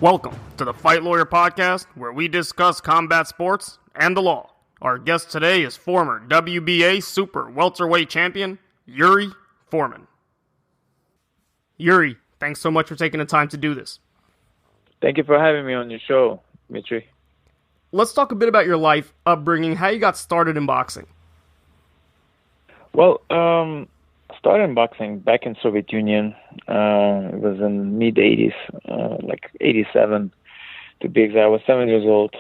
Welcome to the Fight Lawyer Podcast, where we discuss combat sports and the law. Our guest today is former WBA Super Welterweight Champion, Yuri Foreman. Yuri, thanks so much for taking the time to do this. Thank you for having me on your show, Dmitry. Let's talk a bit about your life, upbringing, how you got started in boxing. Well, I started in boxing back in Soviet Union. It was in mid-'80s, like 87 to be exact. I was 7 years old.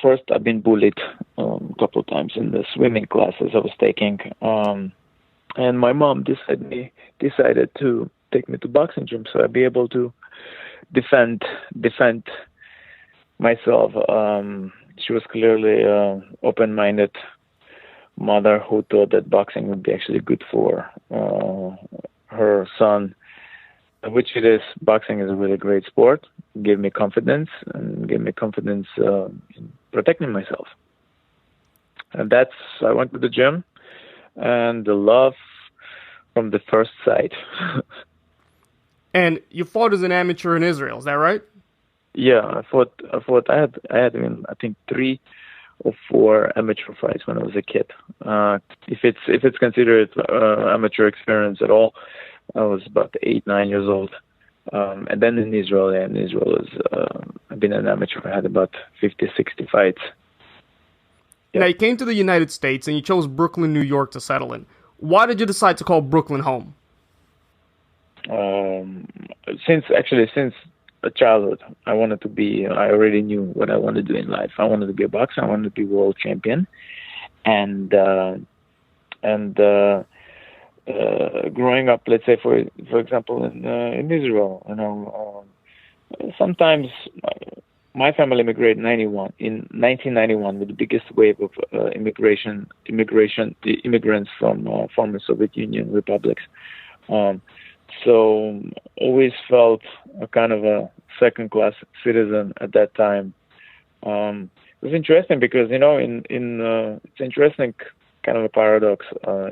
First, I've been bullied a couple of times in the swimming classes I was taking. And my mom decided to take me to boxing gym so I'd be able to defend myself. She was clearly open-minded mother who thought that boxing would be actually good for her son, which it is. Boxing is a really great sport. It gave me confidence in protecting myself. And I went to the gym, and the love from the first sight. And you fought as an amateur in Israel, is that right? Yeah, I fought. I had I think 3 or 4 amateur fights when I was a kid. If it's considered amateur experience at all, I was about 8-9 years old. And then in Israel, I've been an amateur. I had about 50-60 fights. Yeah. Now, you came to the United States and you chose Brooklyn, New York to settle in. Why did you decide to call Brooklyn home? Since childhood, I already knew what I wanted to do in life. I wanted to be a boxer. I wanted to be world champion. And growing up, let's say for example, in Israel, sometimes my family immigrated in 1991 with the biggest wave of immigrants from former Soviet Union republics. So always felt a kind of a second-class citizen at that time. It was interesting because, it's interesting, kind of a paradox.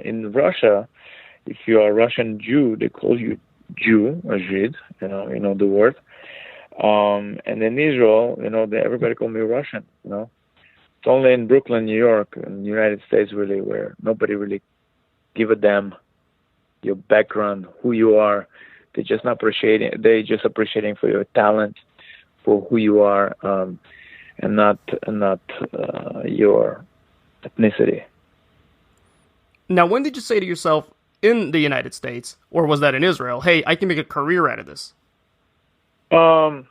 In Russia, if you are a Russian Jew, they call you Jew or Žid, you know the word. And in Israel, everybody called me Russian, It's only in Brooklyn, New York, in the United States, really, where nobody really give a damn your background, who you are. They're just appreciating for your talent, for who you are, and not your ethnicity. Now, when did you say to yourself in the United States, or was that in Israel, hey, I can make a career out of this? Well,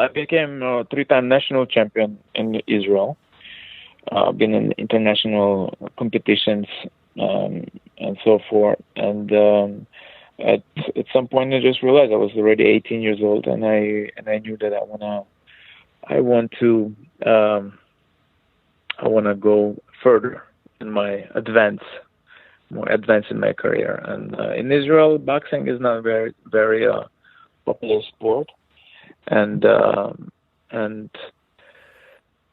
I became a 3-time national champion in Israel. Been in international competitions and so forth. And at some point, I just realized I was already 18 years old, and I knew that I want to go further in my more advance in my career. And in Israel, boxing is not very very popular sport, and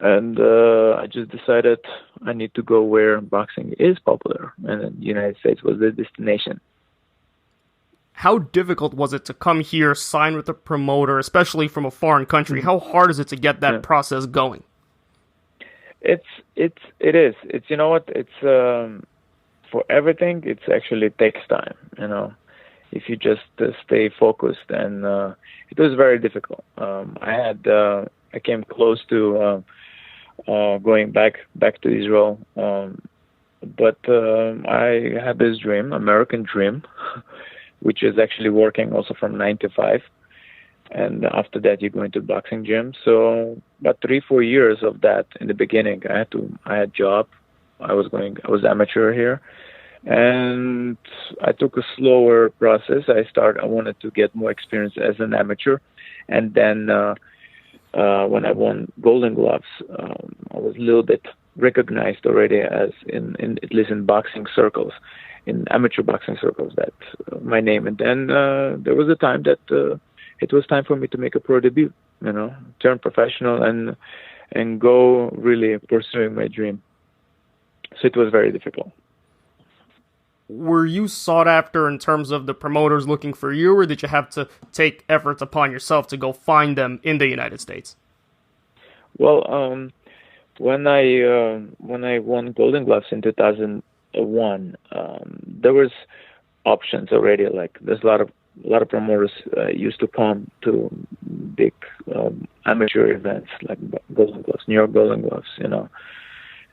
I just decided I need to go where boxing is popular, and the United States was the destination. How difficult was it to come here, sign with a promoter, especially from a foreign country? How hard is it to get that process going? It is. It's It's for everything. It actually takes time. If you just stay focused, and it was very difficult. I came close to going back to Israel, but I had this dream, American dream, which is actually working also from 9 to 5, and after that you go into boxing gym. So about 3-4 years of that. In the beginning, I had job. I was amateur here, and I took a slower process. I wanted to get more experience as an amateur, and then when I won Golden Gloves, I was a little bit recognized already as in at least in boxing circles, in amateur boxing circles, that my name. And then there was a time that it was time for me to make a pro debut, turn professional and go really pursuing my dream. So it was very difficult. were you sought after in terms of the promoters looking for you, or did you have to take efforts upon yourself to go find them in the United States? Well, when I won Golden Gloves in 2001, there was options already. Like there's a lot of promoters used to come to big amateur events like Golden Gloves, New York Golden Gloves,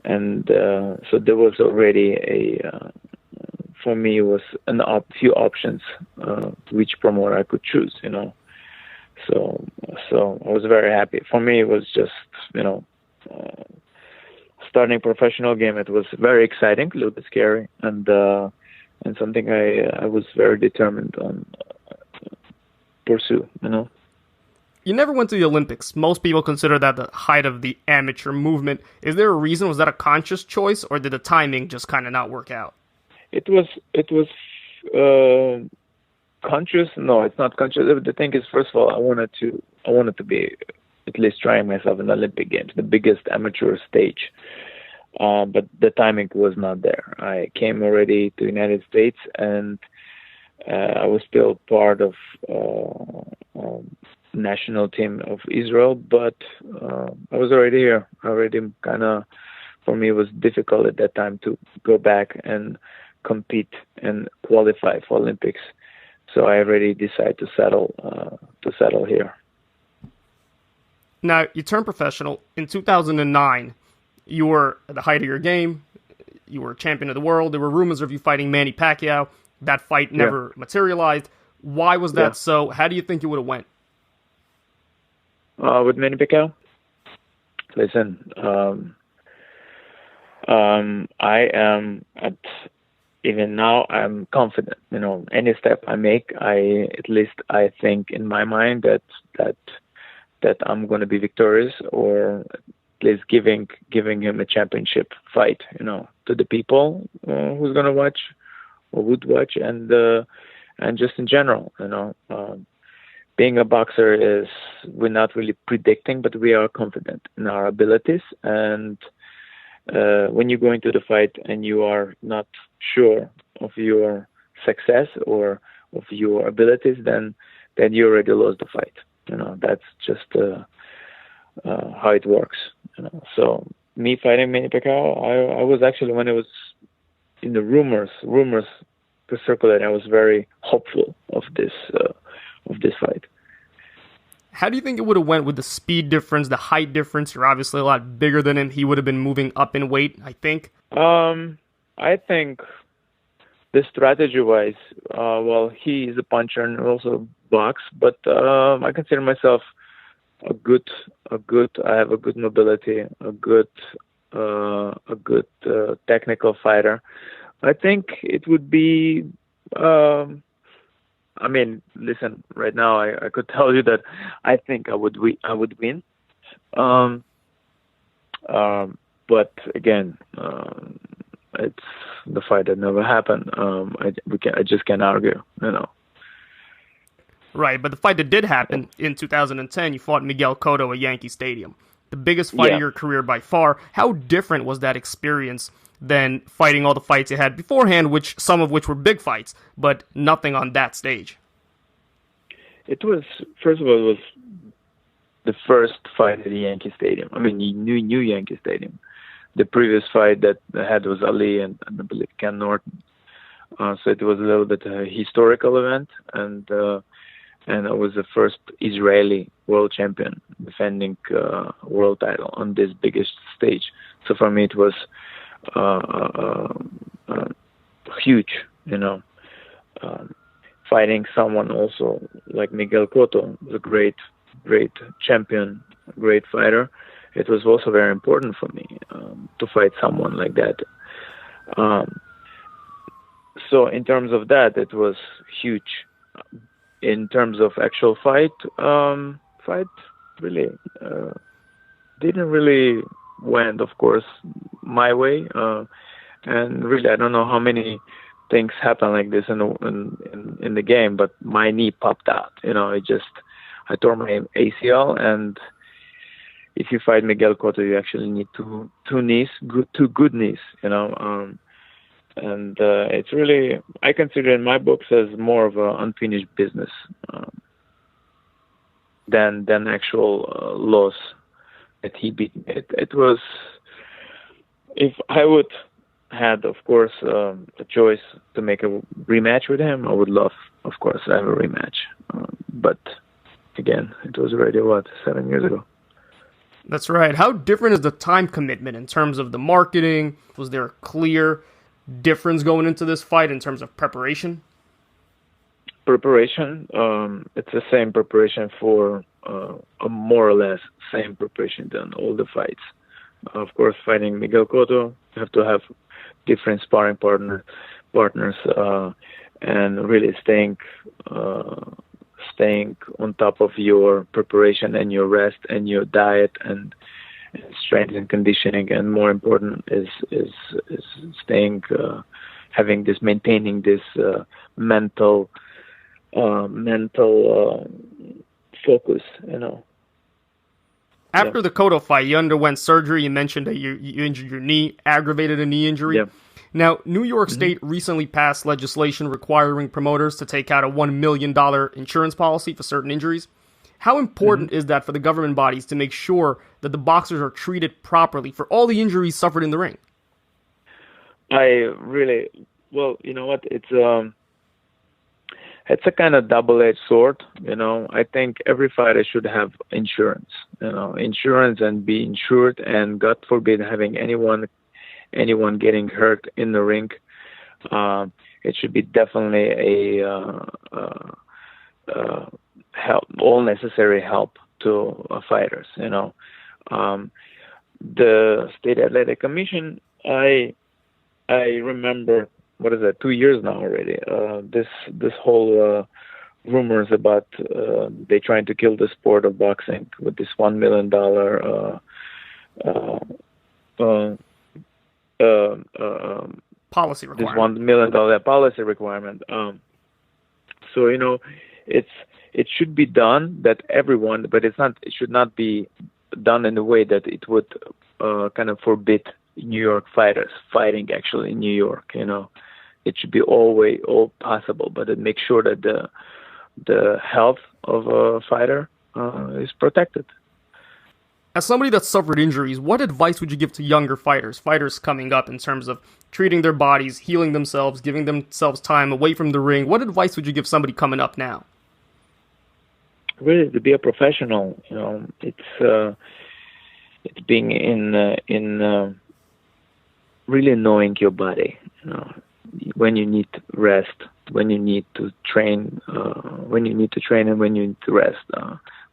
and so there was already for me it was few options which promoter I could choose, So I was very happy. For me, it was just starting a professional game. It was very exciting, a little bit scary, and something I was very determined on pursue. You never went to the Olympics. Most people consider that the height of the amateur movement. Is there a reason? Was that a conscious choice, or did the timing just kind of not work out? It was conscious. No, it's not conscious. The thing is, first of all, I wanted to be at least trying myself in the Olympic Games, the biggest amateur stage. But the timing was not there. I came already to the United States, and I was still part of national team of Israel, but I was already here. For me, it was difficult at that time to go back and compete and qualify for Olympics. So I already decided to settle here. Now, you turned professional in 2009. You were at the height of your game. You were champion of the world. There were rumors of you fighting Manny Pacquiao. That fight never materialized. Why was that so? How do you think it would have went? With Manny Pacquiao? Listen, I am even now I'm confident. Any step I make, I think in my mind that I'm going to be victorious, or at least giving him a championship fight, to the people who's going to watch or would watch, and just in general, being a boxer is, we're not really predicting, but we are confident in our abilities. And when you go into the fight and you are not sure of your success or of your abilities, then you already lost the fight. That's just how it works. So me fighting Manny Pacquiao, I was actually, when it was in the rumors to circulate, I was very hopeful of this fight. How do you think it would have went with the speed difference, the height difference? You're obviously a lot bigger than him. He would have been moving up in weight, I think. I think the strategy-wise, he is a puncher and also box, but I consider myself a good. I have a good mobility, a good technical fighter. I think it would be. Listen. Right now, I could tell you that I think I would win. But again, it's the fight that never happened. I just can't argue. Right, but the fight that did happen in 2010, you fought Miguel Cotto at Yankee Stadium, the biggest fight of your career by far. How different was that experience than fighting all the fights you had beforehand, some of which were big fights, but nothing on that stage? It was, first of all, it was the first fight at the Yankee Stadium. New Yankee Stadium. The previous fight that I had was Ali and I believe Ken Norton. So it was a little bit a historical event, and I was the first Israeli world champion defending world title on this biggest stage. So for me, it was huge, fighting someone also like Miguel Cotto, was a great champion, great fighter. It was also very important for me to fight someone like that. So in terms of that, it was huge. In terms of actual fight really didn't really went, of course, my way. And really, I don't know how many things happen like this in the game, but my knee popped out. I tore my ACL, and if you fight Miguel Cotto, you actually need two good knees. it's really, I consider in my books as more of an unfinished business than actual loss that he beat me. It was, if I would had, of course, a choice to make a rematch with him, I would love, of course, to have a rematch. But again, it was already, 7 years ago. That's right. How different is the time commitment in terms of the marketing? Was there a clear difference going into this fight in terms of preparation? Preparation, it's the same preparation for a more or less same preparation than all the fights. Of course, fighting Miguel Cotto, you have to have different sparring partners, and really staying on top of your preparation and your rest and your diet and strength and conditioning. And more important is staying, maintaining this mental focus, After the Cotto fight, you underwent surgery. You mentioned that you injured your knee, aggravated a knee injury. Yeah. Now, New York State recently passed legislation requiring promoters to take out a $1 million insurance policy for certain injuries. How important is that for the government bodies to make sure that the boxers are treated properly for all the injuries suffered in the ring? Well, you know what? It's a kind of double-edged sword. I think every fighter should have insurance, and be insured, and God forbid having anyone getting hurt in the ring. It should be definitely help, all necessary help to fighters. The State Athletic Commission, I remember, 2 years now already. This whole rumors about they trying to kill the sport of boxing with this $1 million policy requirement. This $1 million policy requirement. So it should be done that everyone, but it should not be done in a way that it would kind of forbid New York fighters fighting actually in New York. It should be all possible, but it makes sure that the health of a fighter is protected. As somebody that suffered injuries, what advice would you give to younger fighters coming up in terms of treating their bodies, healing themselves, giving themselves time away from the ring? What advice would you give somebody coming up now? Really, to be a professional. It's being in really knowing your body. When you need rest, when you need to train, and when you need to rest.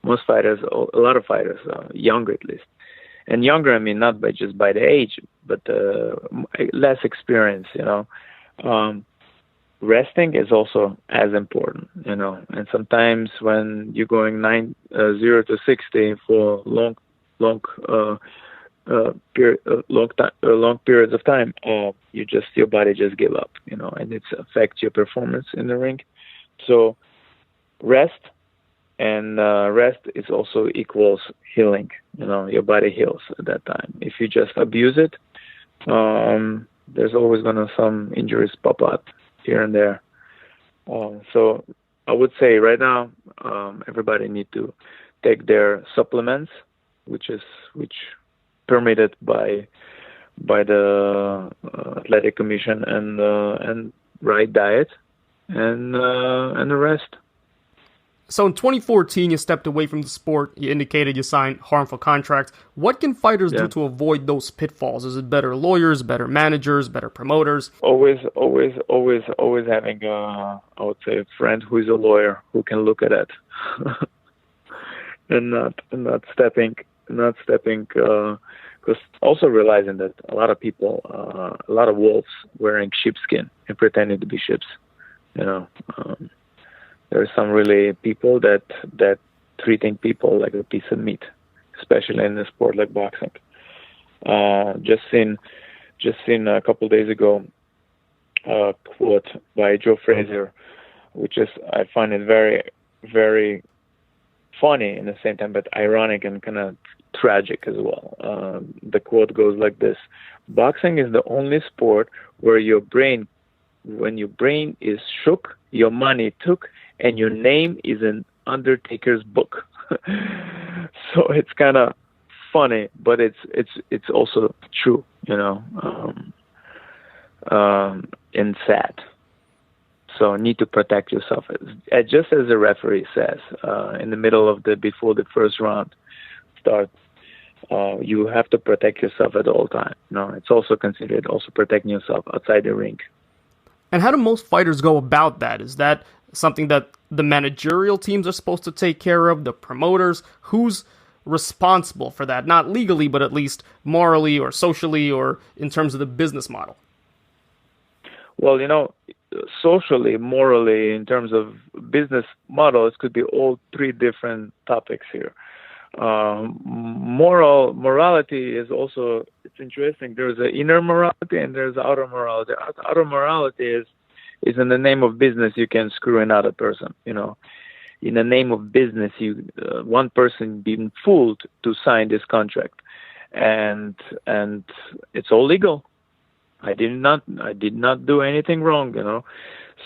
Most fighters, a lot of fighters, younger at least, and younger, I mean, not by the age, but less experience. Resting is also as important. And sometimes when you're going 0 to 60 for long periods of time, your body just give up, and it affects your performance in the ring. So rest. And rest is also equals healing. Your body heals at that time. If you just abuse it, there's always gonna some injuries pop up here and there. So I would say right now, everybody need to take their supplements, which permitted by the Athletic Commission, and right diet, and the rest. So in 2014, you stepped away from the sport. You indicated you signed harmful contracts. What can fighters do to avoid those pitfalls? Is it better lawyers, better managers, better promoters? Always having I would say a friend who is a lawyer who can look at it, and not stepping. Because also realizing that a lot of people, a lot of wolves wearing sheepskin and pretending to be sheep. There are some really people that treating people like a piece of meat, especially in a sport like boxing. Just seen a couple days ago a quote by Joe Frazier, which is, I find it very, very funny in the same time, but ironic, and kind of tragic as well. The quote goes like this: "Boxing is the only sport where when your brain is shook, your money took, and your name is in Undertaker's book." So it's kind of funny, but it's also true, and sad. So need to protect yourself. Just as the referee says, in the middle of before the first round starts, you have to protect yourself at all times. It's also considered also protecting yourself outside the ring. And how do most fighters go about that? Is that something that the managerial teams are supposed to take care of, the promoters? Who's responsible for that? Not legally, but at least morally or socially or in terms of the business model. Well, socially, morally, in terms of business models, could be all three different topics here. Morality is also, it's interesting. There's an inner morality and there's outer morality. Outer morality is in the name of business, you can screw another person, In the name of business, one person being fooled to sign this contract, and it's all legal. I did not do anything wrong,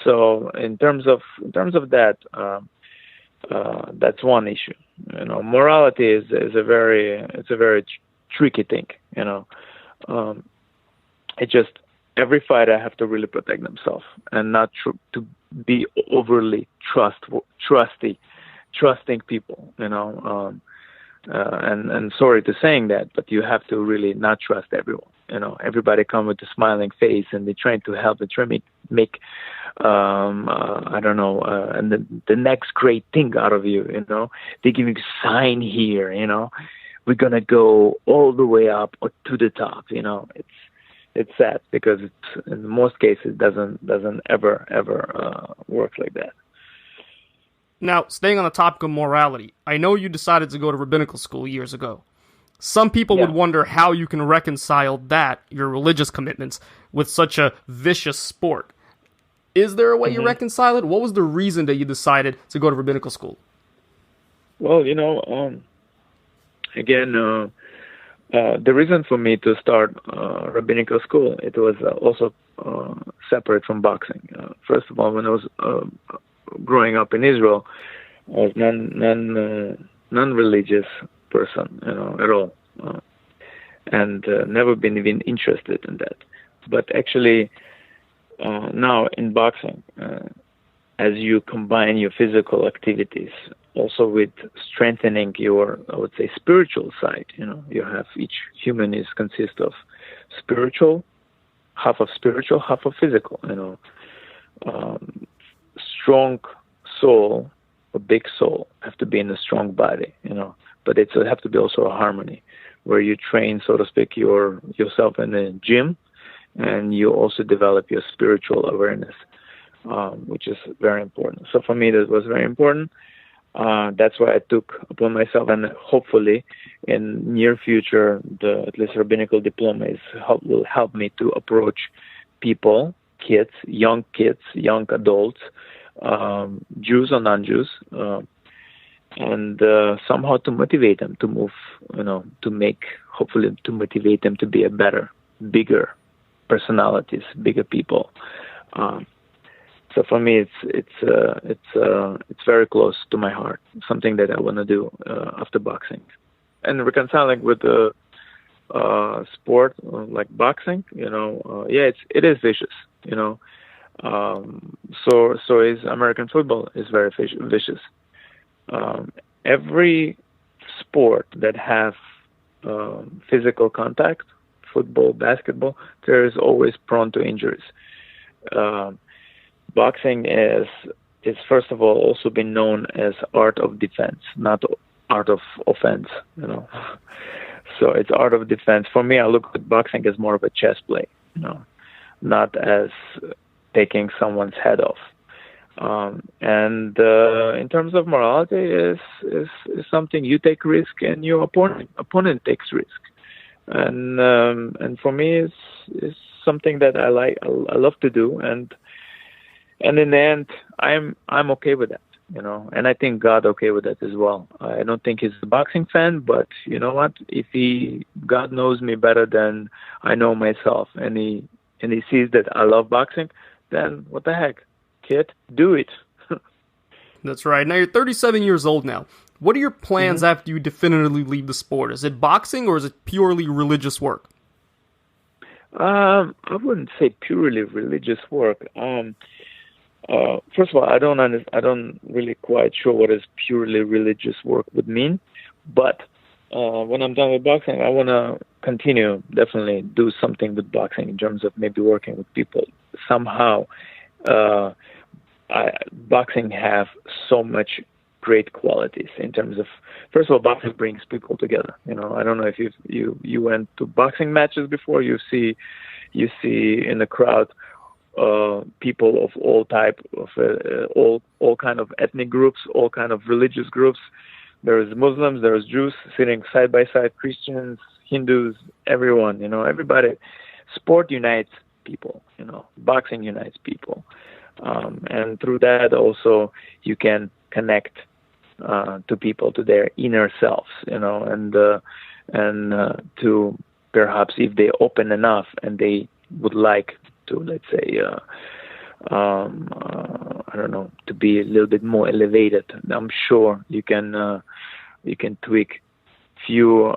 So in terms of that, that's one issue. Morality is a very tricky thing. It just every fighter have to really protect themselves and not to be overly trusting people. And sorry to saying that, but you have to really not trust everyone. Everybody come with a smiling face and they're trying to help, they're trying to make and the next great thing out of you, They give you a sign here, we're going to go all the way up or to the top, It's sad because in most cases doesn't ever work like that. Now, staying on the topic of morality, I know you decided to go to rabbinical school years ago. Some people would wonder how you can reconcile that, your religious commitments, with such a vicious sport. Is there a way you reconcile it? What was the reason that you decided to go to rabbinical school? Well, the reason for me to start rabbinical school, it was also separate from boxing. First of all, when I was growing up in Israel, I was non-religious person, at all, and never been even interested in that. But actually, now in boxing, as you combine your physical activities also with strengthening your, I would say, spiritual side, you have each human consists of spiritual, half of physical, strong soul, a big soul have to be in a strong body, but it have to be also a harmony where you train, so to speak, yourself in the gym, and you also develop your spiritual awareness, which is very important. So for me, that was very important. That's why I took upon myself, and hopefully in near future, at least rabbinical diploma will help me to approach people, young adults, Jews or non-Jews, and somehow to motivate them to move, hopefully to motivate them to be a better, bigger personalities, bigger people. So for me, it's very close to my heart. Something that I want to do after boxing, and reconciling with the sport like boxing. It is vicious. So is American football is very vicious. Every sport that has physical contact, football, basketball, there is always prone to injuries. Boxing is first of all also been known as art of defense, not art of offense. So it's art of defense. For me, I look at boxing as more of a chess play, not as taking someone's head off. And in terms of morality, is something you take risk and your opponent takes risk, and for me, is something that I love to do, and in the end, I'm okay with that. and I think God okay with that as well. I don't think he's a boxing fan, but you know what? If God knows me better than I know myself, and he sees that I love boxing, then what the heck, kid, do it. That's right. Now you're 37 years old now. What are your plans after you definitively leave the sport? Is it boxing or is it purely religious work? I wouldn't say purely religious work. First of all, I don't really quite sure what is purely religious work would mean. But when I'm done with boxing, I want to continue, definitely do something with boxing in terms of maybe working with people somehow. Boxing have so much great qualities in terms of, first of all, boxing brings people together. I don't know if you went to boxing matches before. You see in the crowd people of all type of all kind of ethnic groups, all kind of religious groups. There is Muslims, there is Jews sitting side by side, Christians, Hindus, everyone. Everybody. Sport unites people. Boxing unites people, and through that also you can connect to people, to their inner selves, and to perhaps if they open enough and they would like to, let's say, I don't know, to be a little bit more elevated. I'm sure you can tweak few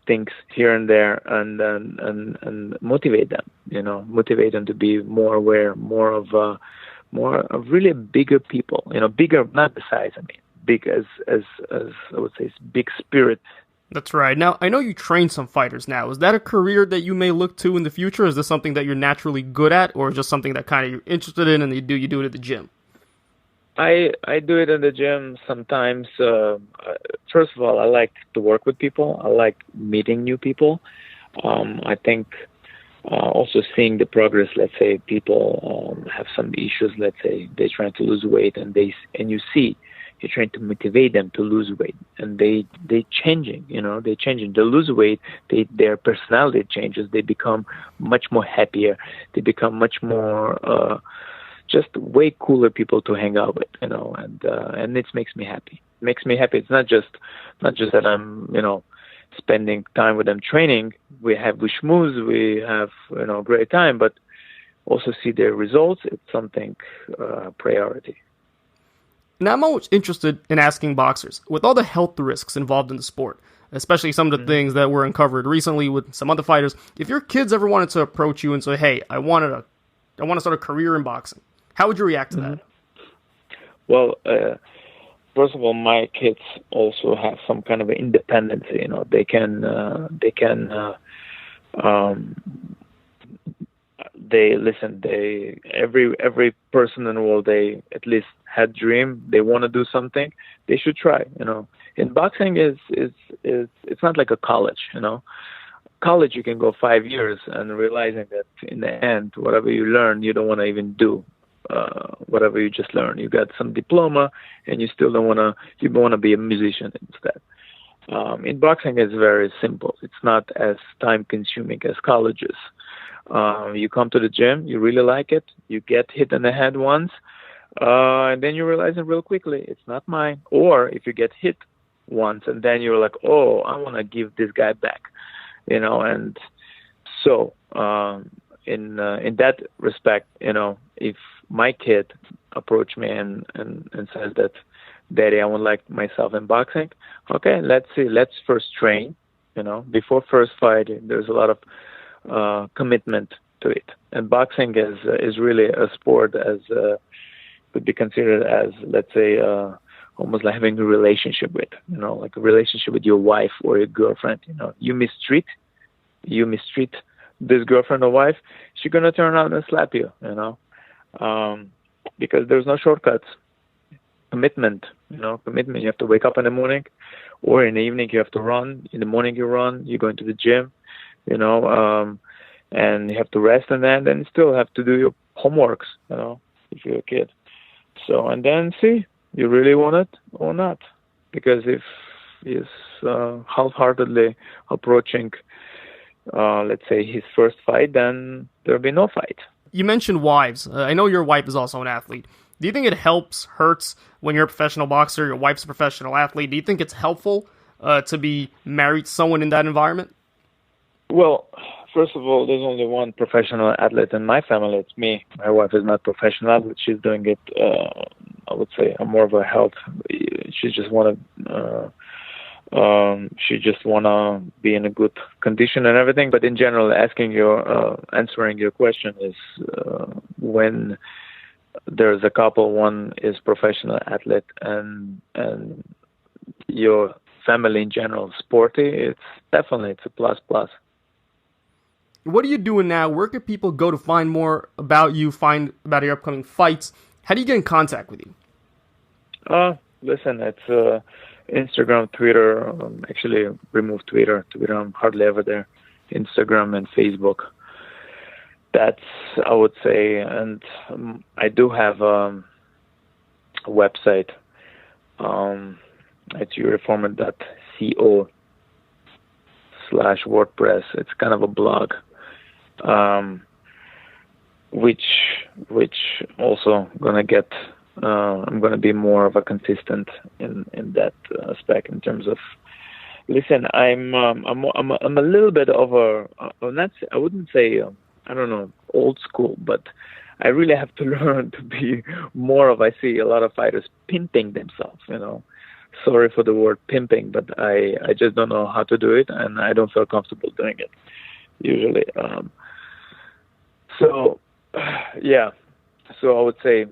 things here and there and motivate them, motivate them to be more aware, more of really bigger people, bigger, not the size, big as I would say, big spirit. That's right. Now, I know you train some fighters now. Is that a career that you may look to in the future? Is this something that you're naturally good at, or just something that kind of you're interested in and you do it at the gym? I do it in the gym sometimes. First of all, I like to work with people. I like meeting new people. I think also seeing the progress. Let's say people have some issues. Let's say they're trying to lose weight, and you see. You're trying to motivate them to lose weight, and they changing. They changing. They lose weight. Their personality changes. They become much more happier. They become much more just way cooler people to hang out with. And it makes me happy. It makes me happy. It's not just that I'm spending time with them training. We schmooze. We have great time, but also see their results. It's something priority. Now, I'm always interested in asking boxers, with all the health risks involved in the sport, especially some of the things that were uncovered recently with some other fighters, if your kids ever wanted to approach you and say, hey, I want to start a career in boxing, how would you react to that? Well, first of all, my kids also have some kind of independence. They can every person in the world, they at least had dream, they want to do something, they should try. In boxing it's not like a college. College you can go 5 years and realizing that in the end whatever you learn you don't want to even do whatever you just learned. You got some diploma and you still don't want to, you want to be a musician instead. In boxing it's very simple. It's not as time consuming as colleges. You come to the gym, you really like it, you get hit in the head once, and then you realize it real quickly, it's not mine. Or if you get hit once and then you're like, oh, I want to give this guy back, and so in that respect, if my kid approach me and says that, Daddy, I would like myself in boxing, okay, let's see, let's first train, before first fight, there's a lot of commitment to it. And boxing is really a sport as could be considered as, let's say, almost like having a relationship with, like a relationship with your wife or your girlfriend. You mistreat this girlfriend or wife, she's gonna turn around and slap you. Because there's no shortcuts. Commitment. Commitment. You have to wake up in the morning, or in the evening you have to run. In the morning you run. You go into the gym. And you have to rest, and then you still have to do your homeworks, if you're a kid. So, and then see, you really want it or not. Because if he's half-heartedly approaching, let's say, his first fight, then there'll be no fight. You mentioned wives. I know your wife is also an athlete. Do you think it helps, hurts when you're a professional boxer, your wife's a professional athlete? Do you think it's helpful to be married to someone in that environment? Well, first of all, there's only one professional athlete in my family. It's me. My wife is not professional, but she's doing it, I would say, more of a health. She just want to be in a good condition and everything. But in general, answering your question is when there's a couple, one is professional athlete and your family in general sporty, it's a plus. What are you doing now? Where can people go to find more about you, find about your upcoming fights? How do you get in contact with you? Listen, it's Instagram, Twitter. Actually, removed Twitter. I'm hardly ever there. Instagram and Facebook. That's, I would say, and I do have a website. It's yuriforeman.co/WordPress. It's kind of a blog. Which also gonna get. I'm gonna be more of a consistent in that aspect in terms of. Listen, I'm a little bit of a. I wouldn't say I don't know old school, but I really have to learn to be more of. I see a lot of fighters pimping themselves. Sorry for the word pimping, but I just don't know how to do it, and I don't feel comfortable doing it usually. So I would say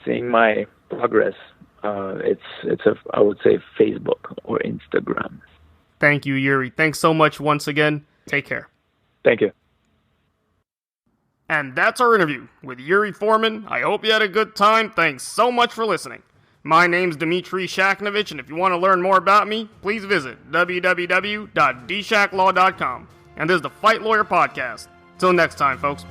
seeing my progress, I would say Facebook or Instagram. Thank you, Yuri. Thanks so much once again. Take care. Thank you. And that's our interview with Yuri Foreman. I hope you had a good time. Thanks so much for listening. My name's Dmitriy Shakhnevich, and if you want to learn more about me, please visit www.dshacklaw.com. And this is the Fight Lawyer Podcast. Till next time, folks.